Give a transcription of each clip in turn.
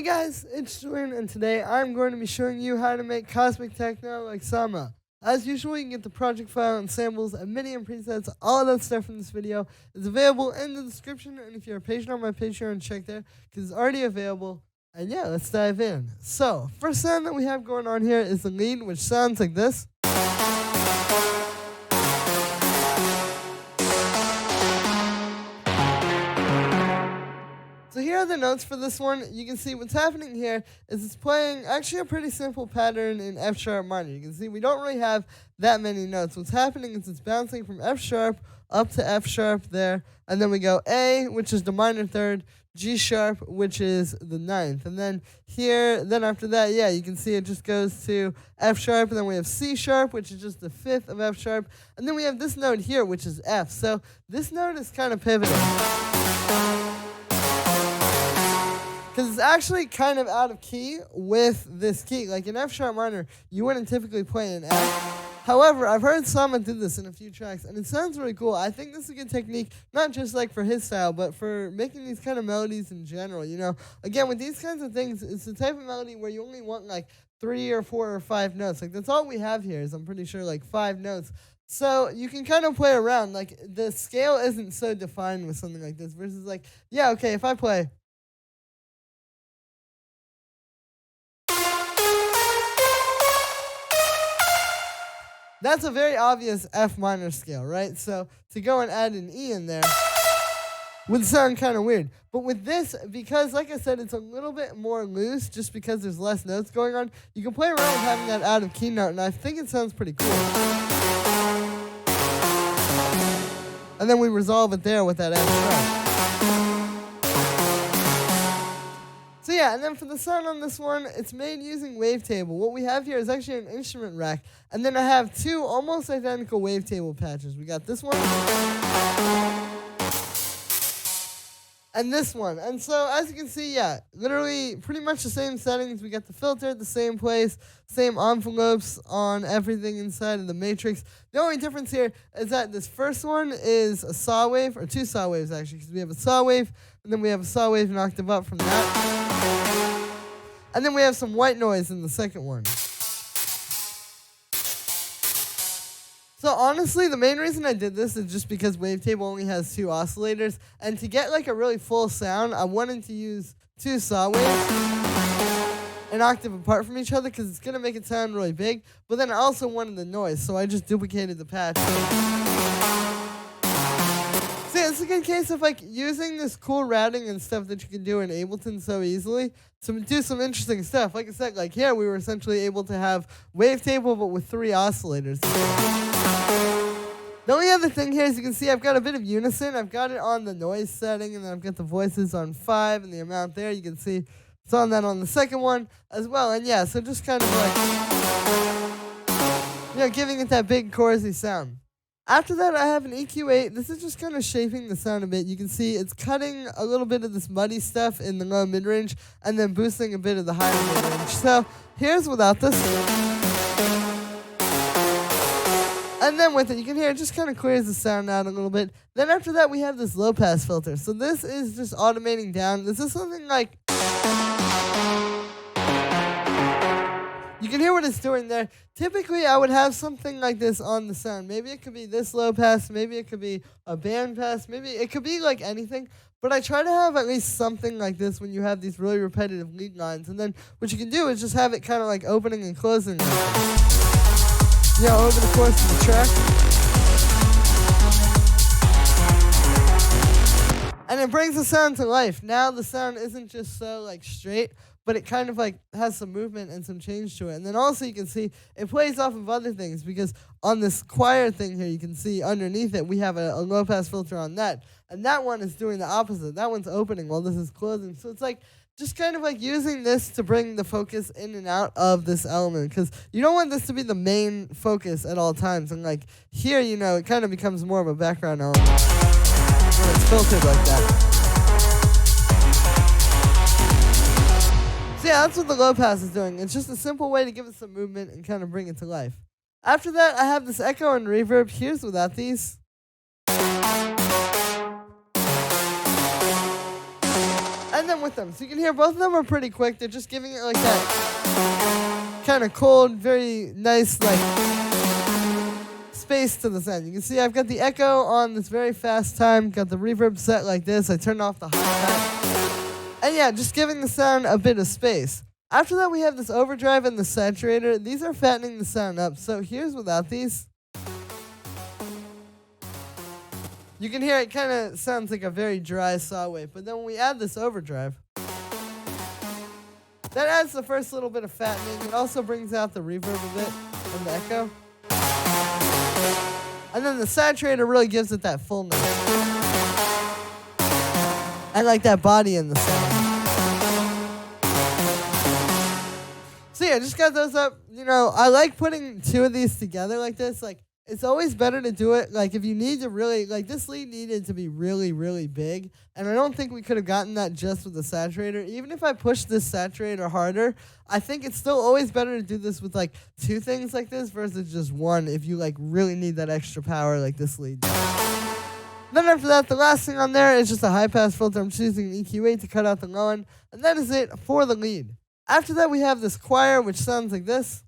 Hey guys, it's Julian, and today I'm going to be showing you how to make cosmic techno like Sama. As usual, you can get the project file and samples and MIDI and presets, all of that stuff in this video is available in the description, and if you're a patron on my Patreon, check there, because it's already available. And yeah, let's dive in. So, first sound that we have going on here is the lead, which sounds like this. So here are the notes for this one. You can see what's happening here is it's playing actually a pretty simple pattern in F sharp minor. You can see we don't really have that many notes. What's happening is it's bouncing from F sharp up to F sharp there, and then we go A, which is the minor third, G sharp, which is the ninth. And then here, then after that, yeah, you can see it just goes to F sharp, and then we have C sharp, which is just the fifth of F sharp. And then we have this note here, which is F. So this note is kind of pivotal, because it's actually kind of out of key with this key. Like in F sharp minor, you wouldn't typically play an F. However, I've heard Sama do this in a few tracks, and it sounds really cool. I think this is a good technique, not just like for his style, but for making these kind of melodies in general. You know, again, with these kinds of things, it's the type of melody where you only want like 3 or 4 or 5 notes. Like that's all we have here is, I'm pretty sure, like 5 notes. So you can kind of play around. Like the scale isn't so defined with something like this versus like, yeah, okay, if I play, that's a very obvious F minor scale, right? So to go and add an E in there would sound kind of weird. But with this, because like I said, it's a little bit more loose just because there's less notes going on, you can play around with having that out of key note, and I think it sounds pretty cool. And then we resolve it there with that F sharp. So yeah, and then for the sound on this one, it's made using wavetable. What we have here is actually an instrument rack, and then I have 2 almost identical wavetable patches. We got this one and this one. And so as you can see, yeah, literally pretty much the same settings. We got the filter at the same place, same envelopes on everything inside of the matrix. The only difference here is that this first one is a saw wave, or 2 saw waves actually, because we have a saw wave, and then we have a saw wave an octave up from that. And then we have some white noise in the second one. So honestly, the main reason I did this is just because wavetable only has 2 oscillators, and to get like a really full sound, I wanted to use 2 saw waves an octave apart from each other because it's going to make it sound really big, but then I also wanted the noise, so I just duplicated the patch. See, it's a good case of like using this cool routing and stuff that you can do in Ableton so easily to do some interesting stuff. Like I said, like here we were essentially able to have wavetable but with 3 oscillators. The only other thing here is you can see I've got a bit of unison. I've got it on the noise setting, and then I've got the voices on 5 and the amount there. You can see it's on that on the second one as well. And yeah, so just kind of like, you know, giving it that big chorusy sound. After that, I have an EQ8. This is just kind of shaping the sound a bit. You can see it's cutting a little bit of this muddy stuff in the low mid-range and then boosting a bit of the higher mid-range. So here's without this. And then with it, you can hear it just kind of clears the sound out a little bit. Then after that, we have this low-pass filter. So this is just automating down. This is something like, you can hear what it's doing there. Typically, I would have something like this on the sound. Maybe it could be this low pass. Maybe it could be a band pass. Maybe it could be like anything. But I try to have at least something like this when you have these really repetitive lead lines. And then what you can do is just have it kind of like opening and closing, you know, over the course of the track. And it brings the sound to life. Now the sound isn't just so like straight, but it kind of like has some movement and some change to it. And then also you can see it plays off of other things, because on this choir thing here, you can see underneath it, we have a low pass filter on that. And that one is doing the opposite. That one's opening while this is closing. So it's like just kind of like using this to bring the focus in and out of this element, because you don't want this to be the main focus at all times. And like here, you know, it kind of becomes more of a background element when it's filtered like that. So yeah, that's what the low pass is doing. It's just a simple way to give it some movement and kind of bring it to life. After that, I have this echo and reverb. Here's without these. and then with them. So you can hear both of them are pretty quick. They're just giving it like that kind of cold, very nice like space to the sound. You can see I've got the echo on this very fast time, got the reverb set like this. I turned off the hi-hat. And yeah, just giving the sound a bit of space. After that, we have this overdrive and the saturator. These are fattening the sound up. So here's without these. You can hear it kind of sounds like a very dry saw wave. But then when we add this overdrive, that adds the first little bit of fattening. It also brings out the reverb a bit and the echo. And then the saturator really gives it that fullness. And like that body in the sound. So yeah, just got those up. You know, I like putting two of these together like this. Like, it's always better to do it, like, if you need to really, like, this lead needed to be really, really big. And I don't think we could have gotten that just with the saturator. Even if I push this saturator harder, I think it's still always better to do this with, like, two things like this versus just one if you, like, really need that extra power like this lead does. Then after that, the last thing on there is just a high-pass filter. I'm choosing an EQ8 to cut out the low end. And that is it for the lead. After that, we have this choir, which sounds like this.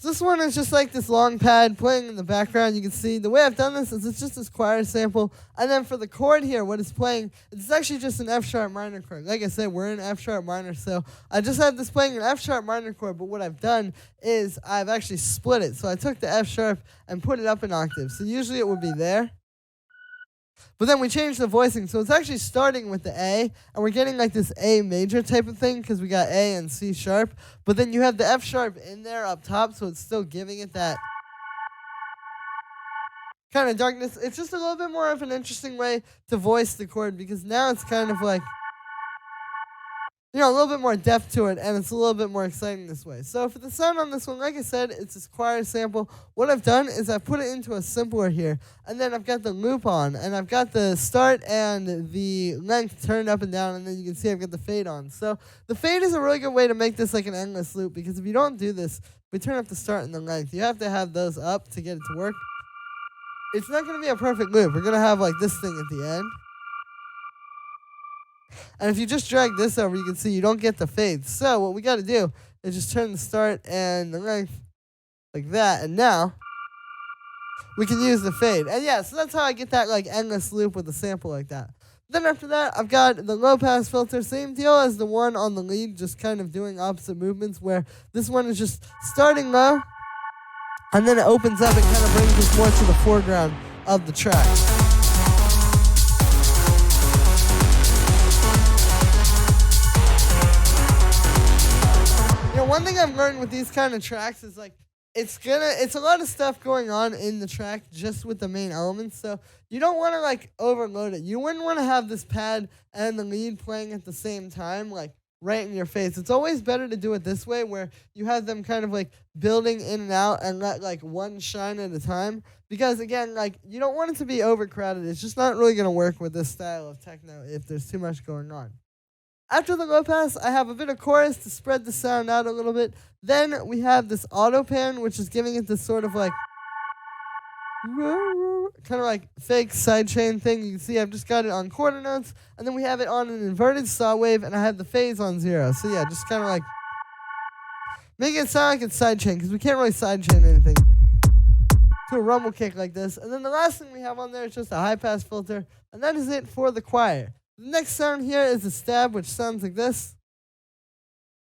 This one is just like this long pad playing in the background. You can see the way I've done this is it's just this choir sample. And then for the chord here, what it's playing, it's actually just an F sharp minor chord. Like I said, we're in F sharp minor, so I just have this playing an F sharp minor chord, but what I've done is I've actually split it. So I took the F sharp and put it up an octave. So usually it would be there. But then we changed the voicing, so it's actually starting with the A, and we're getting like this A major type of thing because we got A and C sharp. But then you have the F sharp in there up top, so it's still giving it that kind of darkness. It's just a little bit more of an interesting way to voice the chord because now it's kind of like, you know, a little bit more depth to it, and it's a little bit more exciting this way. So for the sound on this one, like I said, it's this choir sample. What I've done is I've put it into a simpler here, and then I've got the loop on, and I've got the start and the length turned up and down, and then you can see I've got the fade on. So the fade is a really good way to make this like an endless loop, because if you don't do this, we turn up the start and the length. You have to have those up to get it to work. It's not going to be a perfect loop. We're going to have like this thing at the end. And if you just drag this over, you can see you don't get the fade. So what we got to do is just turn the start and the length like that. And now we can use the fade. And yeah, so that's how I get that like endless loop with a sample like that. Then after that, I've got the low pass filter. Same deal as the one on the lead, just kind of doing opposite movements, where this one is just starting low and then it opens up and kind of brings us more to the foreground of the track. One thing I've learned with these kind of tracks is like it's a lot of stuff going on in the track just with the main elements, so you don't want to like overload it. You wouldn't want to have this pad and the lead playing at the same time, like right in your face. It's always better to do it this way, where you have them kind of like building in and out and let like one shine at a time, because again, like you don't want it to be overcrowded. It's just not really going to work with this style of techno if there's too much going on. After the low pass, I have a bit of chorus to spread the sound out a little bit. Then we have this auto pan, which is giving it this sort of like kind of like fake sidechain thing. You can see I've just got it on quarter notes, and then we have it on an inverted saw wave, and I have the phase on 0. So yeah, just kind of like making it sound like it's sidechain, because we can't really sidechain anything to a rumble kick like this. And then the last thing we have on there is just a high pass filter, and that is it for the choir. The next sound here is a stab, which sounds like this.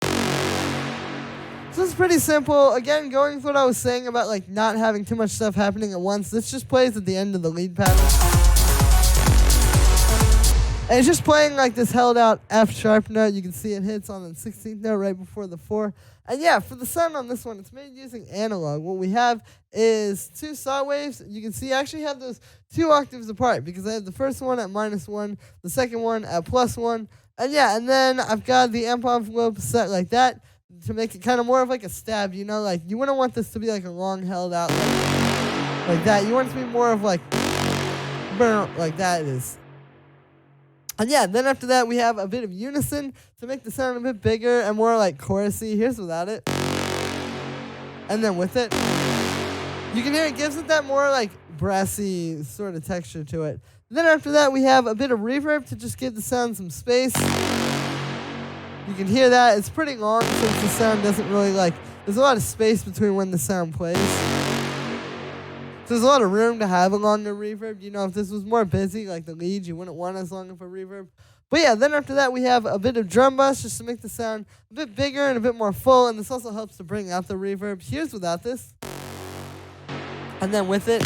So this is pretty simple. Again, going with what I was saying about like not having too much stuff happening at once, this just plays at the end of the lead pattern. And it's just playing like this held out F sharp note. You can see it hits on the 16th note right before the 4. And yeah, for the sound on this one, it's made using analog. What we have is 2 saw waves. You can see I actually have those 2 octaves apart, because I have the first one at -1, the second one at +1. And yeah, and then I've got the amp envelope set like that to make it kind of more of like a stab, you know? Like, you wouldn't want this to be like a long held out like that. You want it to be more of like that it is. And yeah, then after that, we have a bit of unison to make the sound a bit bigger and more like chorusy. Here's without it. And then with it. You can hear it gives it that more like brassy sort of texture to it. Then after that, we have a bit of reverb to just give the sound some space. You can hear that. It's pretty long since the sound doesn't really like... There's a lot of space between when the sound plays. So there's a lot of room to have a longer reverb. You know, if this was more busy, like the lead, you wouldn't want as long of a reverb. But yeah, then after that, we have a bit of drum bus just to make the sound a bit bigger and a bit more full. And this also helps to bring out the reverb. Here's without this. And then with it.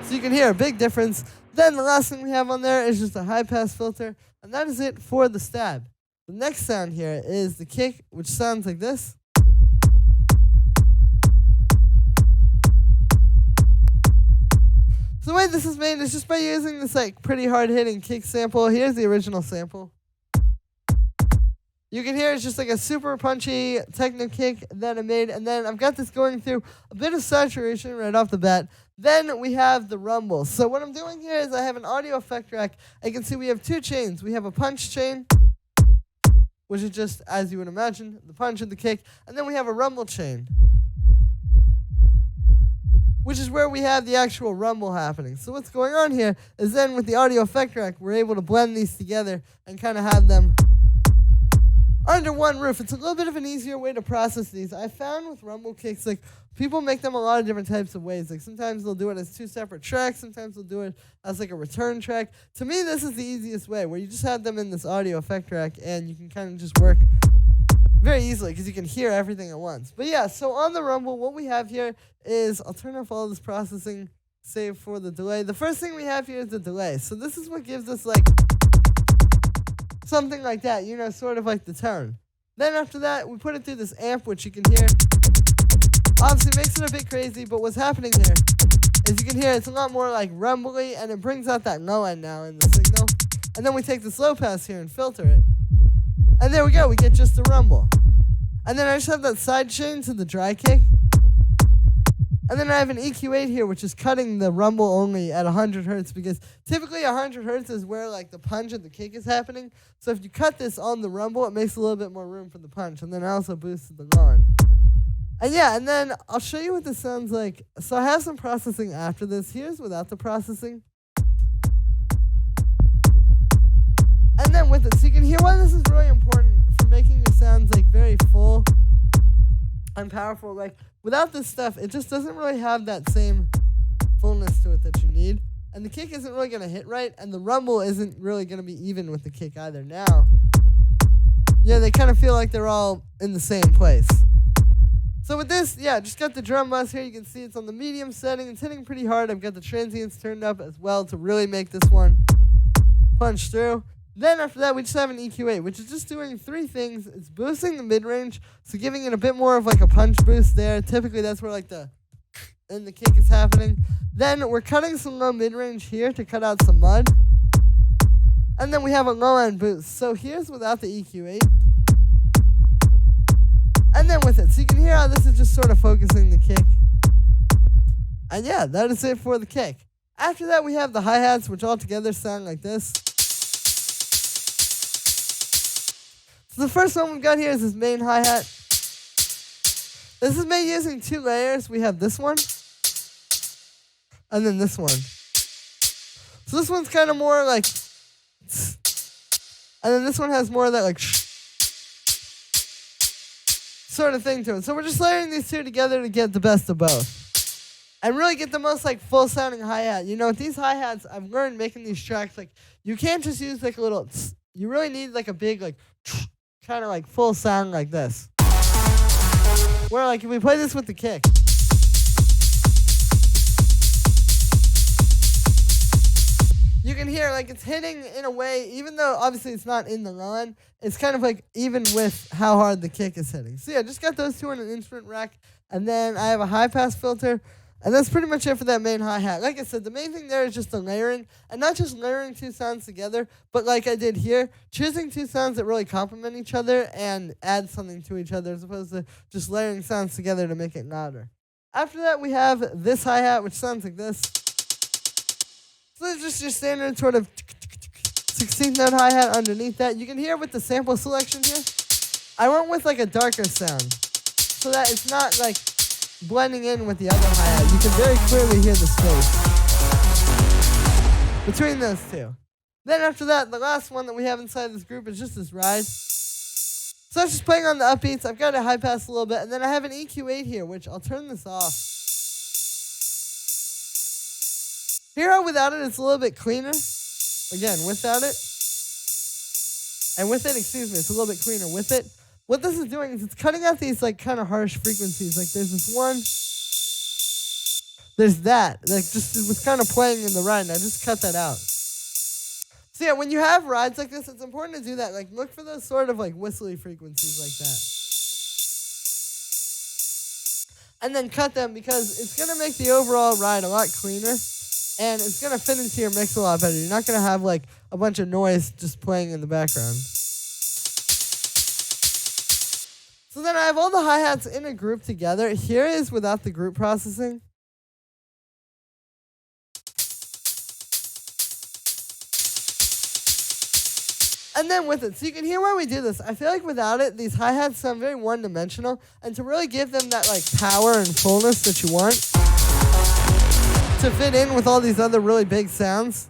So you can hear a big difference. Then the last thing we have on there is just a high-pass filter. And that is it for the stab. The next sound here is the kick, which sounds like this. So the way this is made is just by using this like pretty hard-hitting kick sample. Here's the original sample. You can hear it's just like a super punchy techno kick that I made. And then I've got this going through a bit of saturation right off the bat. Then we have the rumble. So what I'm doing here is I have an audio effect rack. You can see we have two chains. We have a punch chain, which is just, as you would imagine, the punch and the kick. And then we have a rumble chain, which is where we have the actual rumble happening. So what's going on here is then with the audio effect rack, we're able to blend these together and kind of have them under one roof. It's a little bit of an easier way to process these. I found with rumble kicks, like, people make them a lot of different types of ways. Like, sometimes they'll do it as two separate tracks. Sometimes they'll do it as, like, a return track. To me, this is the easiest way, where you just have them in this audio effect rack, and you can kind of just work very easily, because you can hear everything at once. But yeah, so on the rumble, what we have here is, I'll turn off all this processing, save for the delay. The first thing we have here is the delay. So this is what gives us, like, something like that, you know, sort of like the tone. Then after that, we put it through this amp, which you can hear. Obviously, makes it a bit crazy, but what's happening here is you can hear it's a lot more like rumbly, and it brings out that low end now in the signal. And then we take this low pass here and filter it. And there we go, we get just the rumble. And then I just have that side chain to the dry kick. And then I have an EQ8 here, which is cutting the rumble only at 100 hertz, because typically 100 hertz is where like the punch and the kick is happening. So if you cut this on the rumble, it makes a little bit more room for the punch. And then I also boosted the low end. And yeah, and then I'll show you what this sounds like. So I have some processing after this. Here's without the processing. And then with it. So you can hear why this is really important for making your sounds like very full and powerful. Like, without this stuff, it just doesn't really have that same fullness to it that you need. And the kick isn't really going to hit right, and the rumble isn't really going to be even with the kick either. Now, yeah, they kind of feel like they're all in the same place. So with this, yeah, just got the drum bus here. You can see it's on the medium setting. It's hitting pretty hard. I've got the transients turned up as well to really make this one punch through. Then after that, we just have an EQ8, which is just doing three things. It's boosting the mid-range, so giving it a bit more of like a punch boost there. Typically, that's where like the and the kick is happening. Then we're cutting some low mid-range here to cut out some mud. And then we have a low-end boost. So here's without the EQ8. And then with it. So you can hear how this is just sort of focusing the kick. And yeah, that is it for the kick. After that, we have the hi-hats, which all together sound like this. So the first one we've got here is this main hi-hat. This is made using two layers. We have this one, and then this one. So this one's kind of more like, and then this one has more of that like sort of thing to it. So we're just layering these two together to get the best of both. And really get the most like full sounding hi-hat. You know, with these hi-hats, I've learned making these tracks, like, you can't just use like a little, you really need like a big like kind of like full sound like this. Where like if we play this with the kick, you can hear like it's hitting in a way, even though obviously it's not in the line, it's kind of like even with how hard the kick is hitting. So yeah, just got those two in an instrument rack, and then I have a high pass filter. And that's pretty much it for that main hi-hat. Like I said, the main thing there is just the layering. And not just layering two sounds together, but like I did here, choosing two sounds that really complement each other and add something to each other, as opposed to just layering sounds together to make it louder. After that, we have this hi-hat, which sounds like this. So it's just your standard sort of 16th note hi-hat underneath that. You can hear with the sample selection here, I went with like a darker sound, so that it's not like blending in with the other hi-hat. You can very clearly hear the space between those two. Then after that, the last one that we have inside this group is just this ride. So I'm just playing on the upbeats. I've got it high pass a little bit, and then I have an EQ8 here, which I'll turn this off. Here without it, it's a little bit cleaner. Again, without it. And with it, excuse me, it's a little bit cleaner with it. What this is doing is it's cutting out these like kind of harsh frequencies. Like there's this one, there's that. Like just it was kind of playing in the ride, and I just cut that out. So yeah, when you have rides like this, it's important to do that. Like look for those sort of like whistly frequencies like that. And then cut them because it's going to make the overall ride a lot cleaner. And it's going to fit into your mix a lot better. You're not going to have like a bunch of noise just playing in the background. So then I have all the hi-hats in a group together. Here is without the group processing. And then with it, so you can hear why we do this. I feel like without it, these hi-hats sound very one-dimensional. And to really give them that like power and fullness that you want to fit in with all these other really big sounds,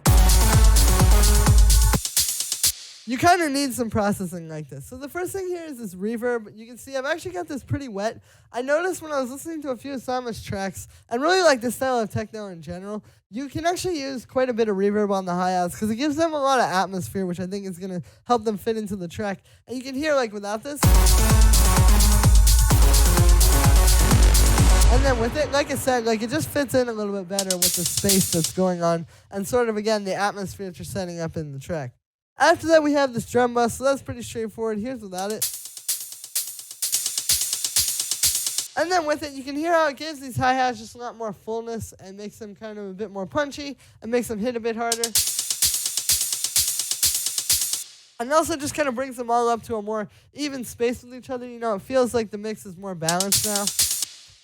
you kind of need some processing like this. So the first thing here is this reverb. You can see I've actually got this pretty wet. I noticed when I was listening to a few Osama's tracks, and really like this style of techno in general, you can actually use quite a bit of reverb on the hi-hats because it gives them a lot of atmosphere, which I think is going to help them fit into the track. And you can hear like without this. And then with it, like I said, like it just fits in a little bit better with the space that's going on and sort of, again, the atmosphere that you're setting up in the track. After that, we have this drum bus, so that's pretty straightforward. Here's without it. And then with it, you can hear how it gives these hi-hats just a lot more fullness and makes them kind of a bit more punchy and makes them hit a bit harder. And also just kind of brings them all up to a more even space with each other. You know, it feels like the mix is more balanced now.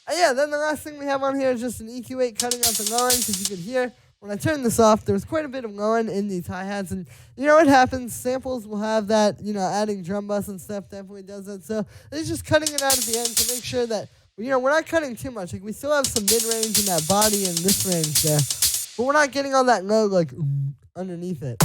And yeah, then the last thing we have on here is just an EQ8 cutting out the low end, because you can hear when I turned this off, there was quite a bit of low end in these hi-hats. And you know what happens? Samples will have that, you know, adding drum bus and stuff definitely does that. So it's just cutting it out at the end to make sure that, you know, we're not cutting too much. Like we still have some mid-range in that body and this range there. But we're not getting all that low, like, underneath it.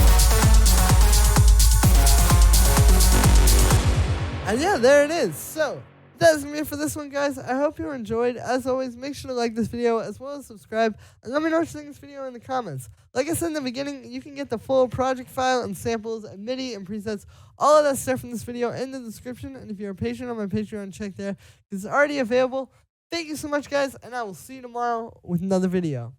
And yeah, there it is. So that's me for this one, guys. I hope you enjoyed. As always, make sure to like this video as well as subscribe. And let me know what you think of this video in the comments. Like I said in the beginning, you can get the full project file and samples and MIDI and presets, all of that stuff from this video in the description. And if you're a patron on my Patreon, check there because it's already available. Thank you so much, guys, and I will see you tomorrow with another video.